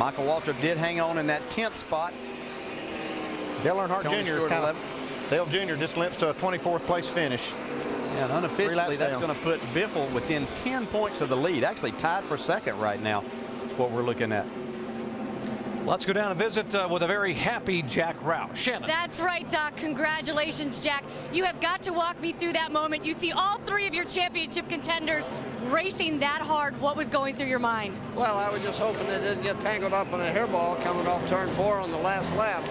Michael Waltrip did hang on in that 10th spot. Dale Earnhardt Jr. Dale Jr. just limps to a 24th place finish. And unofficially, that's going to put Biffle within 10 points of the lead. Actually tied for second right now. That's what we're looking at. Let's go down and visit with a very happy Jack Roush. Shannon. That's right, Doc. Congratulations, Jack. You have got to walk me through that moment. You see all three of your championship contenders racing that hard. What was going through your mind? Well, I was just hoping they didn't get tangled up in a hairball coming off turn 4 on the last lap.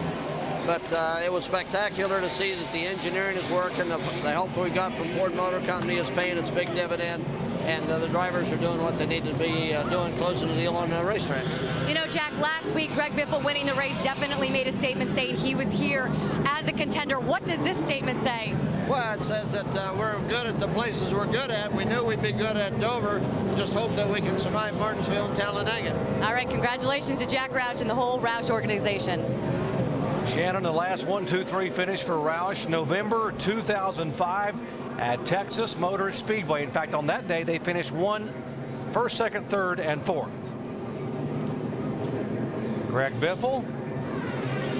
But it was spectacular to see that the engineering is working. The help we got from Ford Motor Company is paying its big dividend. And the drivers are doing what they need to be doing, closing the deal on the racetrack. You know, Jack, last week, Greg Biffle winning the race definitely made a statement saying he was here as a contender. What does this statement say? Well, it says that we're good at the places we're good at. We knew we'd be good at Dover. Just hope that we can survive Martinsville and Talladega. All right, congratulations to Jack Roush and the whole Roush organization. Shannon, the last 1-2-3 finish for Roush, November 2005 at Texas Motor Speedway. In fact, on that day, they finished first, second, third, and fourth. Greg Biffle,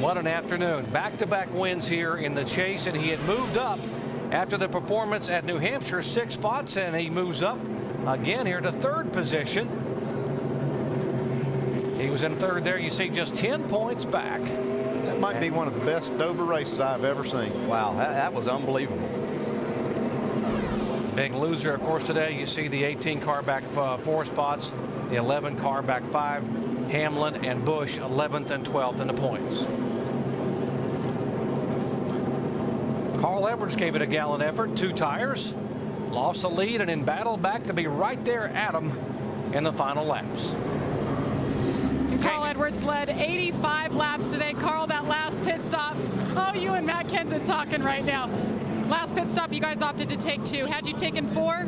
what an afternoon. Back-to-back wins here in the chase, and he had moved up after the performance at New Hampshire, 6 spots, and he moves up again here to third position. He was in third there. You see just 10 points back. That might be one of the best Dover races I've ever seen. Wow, that was unbelievable. Big loser, of course, today. You see the 18 car back 4 spots, the 11 car back 5. Hamlin and Busch 11th and 12th in the points. Carl Edwards gave it a gallant effort, 2 tires, lost the lead, and then battled back to be right there at him in the final laps. Carl Edwards led 85 laps today. Carl, that last pit stop. Oh, you and Matt Kenseth talking right now. Last pit stop, you guys opted to take 2. Had you taken 4?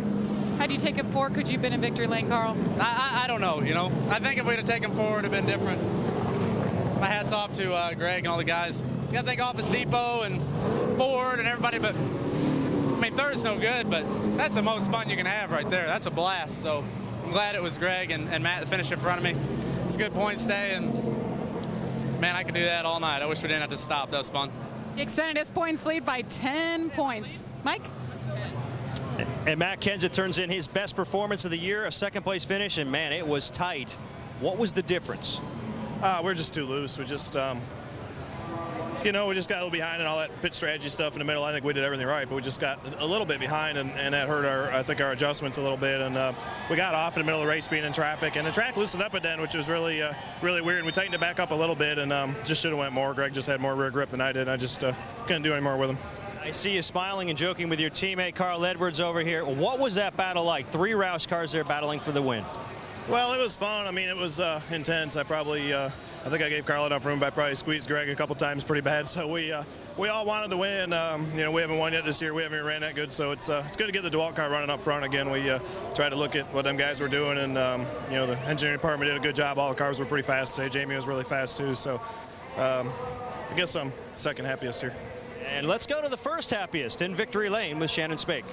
Had you taken 4, could you have been in victory lane, Carl? I don't know, you know. I think if we'd have taken 4, it would have been different. My hat's off to Greg and all the guys. You got to thank Office Depot and Ford and everybody, but I mean, third's no good, but that's the most fun you can have right there. That's a blast. So I'm glad it was Greg and Matt that finished in front of me. It's a good points day, and man, I could do that all night. I wish we didn't have to stop. That was fun. He extended his points lead by 10 points. Mike? And Matt Kenseth turns in his best performance of the year, a 2nd place finish, and man, it was tight. What was the difference? We're just too loose. We just, you know, we just got a little behind in all that pit strategy stuff in the middle. I think we did everything right, but we just got a little bit behind, and that hurt I think our adjustments a little bit. And we got off in the middle of the race being in traffic, and the track loosened up at then, which was really, really weird. And we tightened it back up a little bit, and just should have went more. Greg just had more rear grip than I did. I just couldn't do any more with him. I see you smiling and joking with your teammate Carl Edwards over here. What was that battle like? 3 Roush cars there battling for the win. Well, it was fun. I mean, it was intense. I think I gave Carl enough room, but I probably squeezed Greg a couple times pretty bad. So we all wanted to win. You know, we haven't won yet this year. We haven't even ran that good. So it's good to get the DeWalt car running up front again. We tried to look at what them guys were doing, and you know, the engineering department did a good job. All the cars were pretty fast today. Jamie was really fast too. So I guess I'm second happiest here. And let's go to the first happiest in victory lane with Shannon Spake.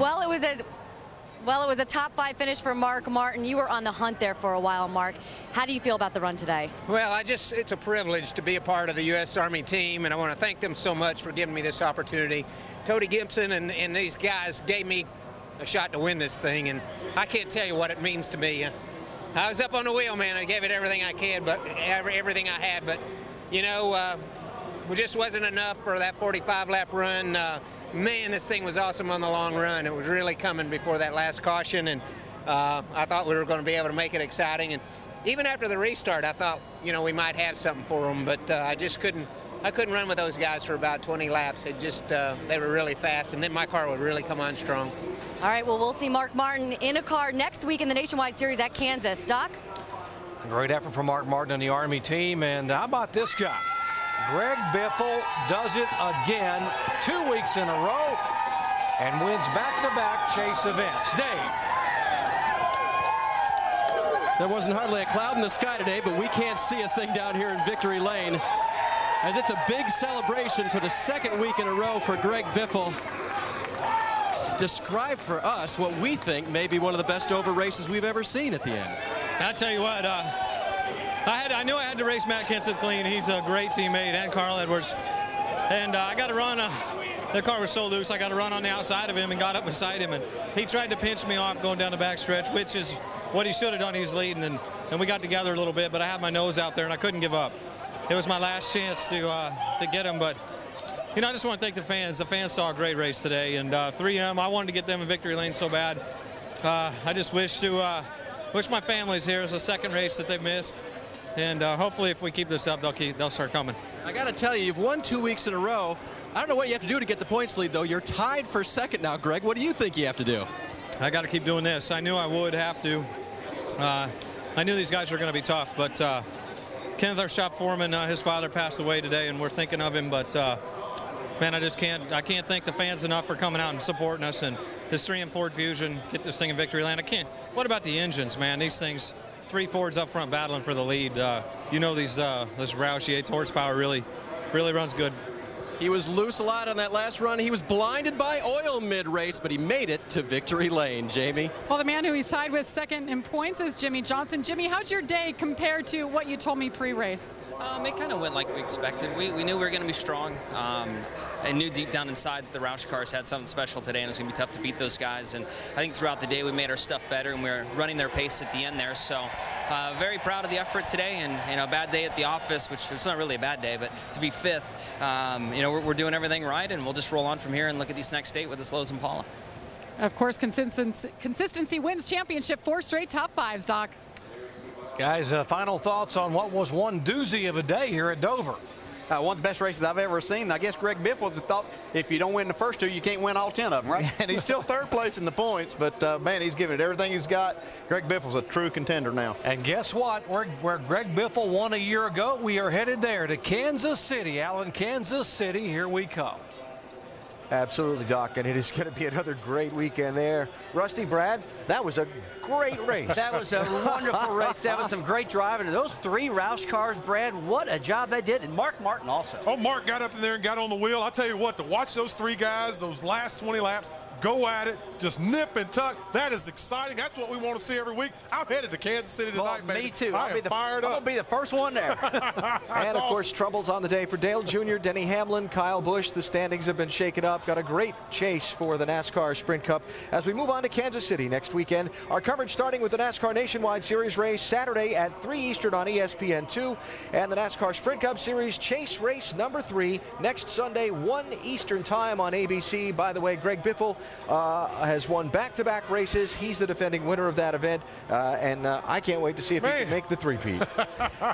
Well, it was a top 5 finish for Mark Martin. You were on the hunt there for a while, Mark. How do you feel about the run today? Well, it's a privilege to be a part of the U.S. Army team, and I want to thank them so much for giving me this opportunity. Tony Gibson and these guys gave me a shot to win this thing, and I can't tell you what it means to me. I was up on the wheel, man. I gave it everything I can, but everything I had, but you know, it just wasn't enough for that 45-lap run. Man, this thing was awesome on the long run. It was really coming before that last caution, and I thought we were going to be able to make it exciting. And even after the restart, I thought, you know, we might have something for them, but I just couldn't. I couldn't run with those guys for about 20 laps. It just they were really fast, and then my car would really come on strong. All right, well, we'll see Mark Martin in a car next week in the Nationwide Series at Kansas. Doc? Great effort from Mark Martin and the Army team. And how about this guy? Greg Biffle does it again 2 weeks in a row and wins back-to-back chase events. Dave. There wasn't hardly a cloud in the sky today, but we can't see a thing down here in victory lane, as it's a big celebration for the 2nd week in a row for Greg Biffle. describe for us what we think may be one of the best over races we've ever seen at the end. I tell you what, I knew I had to race Matt Kenseth clean. He's a great teammate, and Carl Edwards. And I got to run. The car was so loose, I got to run on the outside of him and got up beside him. And he tried to pinch me off going down the backstretch, which is what he should have done. He was leading, and we got together a little bit, but I had my nose out there, and I couldn't give up. It was my last chance to get him, but you know, I just want to thank the fans. The fans saw a great race today, and 3M, I wanted to get them in victory lane so bad. I just wish my family's here. It's the second race that they missed, and hopefully if we keep this up, they'll start coming. I got to tell you, you've won 2 weeks in a row. I don't know what you have to do to get the points lead, though. You're tied for second now, Greg. What do you think you have to do? I got to keep doing this. I knew I would have to. I knew these guys were going to be tough, but Kenneth, our shop foreman, his father passed away today, and we're thinking of him, but man, I can't thank the fans enough for coming out and supporting us, and this 3M Ford Fusion, get this thing in victory lane. What about the engines, man? These things, 3 Fords up front battling for the lead. You know, this Roush 8 horsepower really runs good. He was loose a lot on that last run. He was blinded by oil mid-race, but he made it to victory lane. Jamie? Well, the man who he's tied with second in points is Jimmie Johnson. Jimmie, how'd your day compare to what you told me pre-race? It kind of went like we expected. We knew we were going to be strong. I knew deep down inside that the Roush cars had something special today, and it was going to be tough to beat those guys. And I think throughout the day we made our stuff better, and we were running their pace at the end there. So very proud of the effort today, and you know, a bad day at the office, which it's not really a bad day, but to be fifth, you know, we're doing everything right, and we'll just roll on from here and look at this next 8 with this Lowe's Impala. Of course, consistency wins championship. 4 straight top 5s, Doc. Guys, final thoughts on what was one doozy of a day here at Dover. One of the best races I've ever seen. I guess Greg Biffle thought if you don't win the first 2, you can't win all 10 of them, right? And he's still third place in the points, but man, he's giving it everything he's got. Greg Biffle's a true contender now. And guess what? Where Greg Biffle won a year ago, we are headed there to Kansas City. Alan, Kansas City, here we come. Absolutely, Doc, and it is going to be another great weekend there. Rusty, Brad, that was a great race. That was a wonderful race. That was some great driving. And those 3 Roush cars, Brad, what a job they did. And Mark Martin also. Oh, Mark got up in there and got on the wheel. I'll tell you what, to watch those 3 guys, those last 20 laps, go at it, just nip and tuck. That is exciting. That's what we want to see every week. I'm headed to Kansas City tonight, well, baby. Me too. I am fired up. I'll be the first one there. And, of course, troubles on the day for Dale Jr., Denny Hamlin, Kyle Busch. The standings have been shaken up. Got a great chase for the NASCAR Sprint Cup. As we move on to Kansas City next weekend, our coverage starting with the NASCAR Nationwide Series race Saturday at 3 Eastern on ESPN2, and the NASCAR Sprint Cup Series Chase race number 3 next Sunday, 1 Eastern time on ABC. By the way, Greg Biffle has won back-to-back races. He's the defending winner of that event, and I can't wait to see if he can make the three-peat.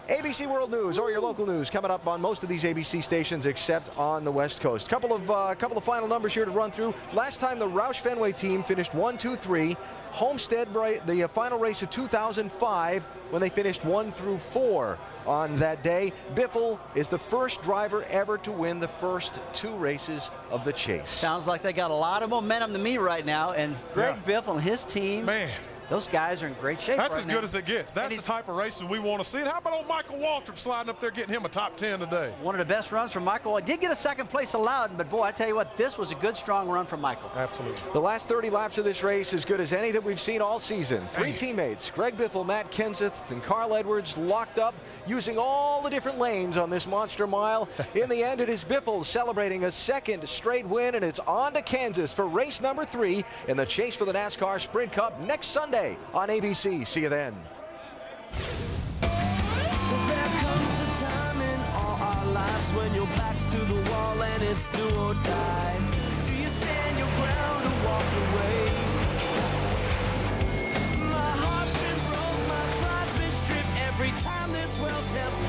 ABC World News or your local news coming up on most of these ABC stations except on the West Coast. Couple of final numbers here to run through. Last time the Roush Fenway team finished 1, 2, 3. Homestead, the final race of 2005, when they finished 1 through 4 on that day. Biffle is the first driver ever to win the first 2 races of the chase. Sounds like they got a lot of momentum to me right now, and Greg Biffle and his team, man, those guys are in great shape. That's as good as it gets. That's the type of racing we want to see. And how about old Michael Waltrip sliding up there, getting him a top 10 today? One of the best runs from Michael. I did get a second place allowed, but boy, I tell you what, this was a good, strong run from Michael. Absolutely. The last 30 laps of this race as good as any that we've seen all season. 3 teammates, Greg Biffle, Matt Kenseth, and Carl Edwards, locked up using all the different lanes on this monster mile. In the end, it is Biffle celebrating a second straight win, and it's on to Kansas for race number 3 in the chase for the NASCAR Sprint Cup next Sunday on ABC. See you then. When your back's to the wall and it's do or die, do you stand your ground or walk away? My heart's been broke, my pride's been stripped every time this world tempts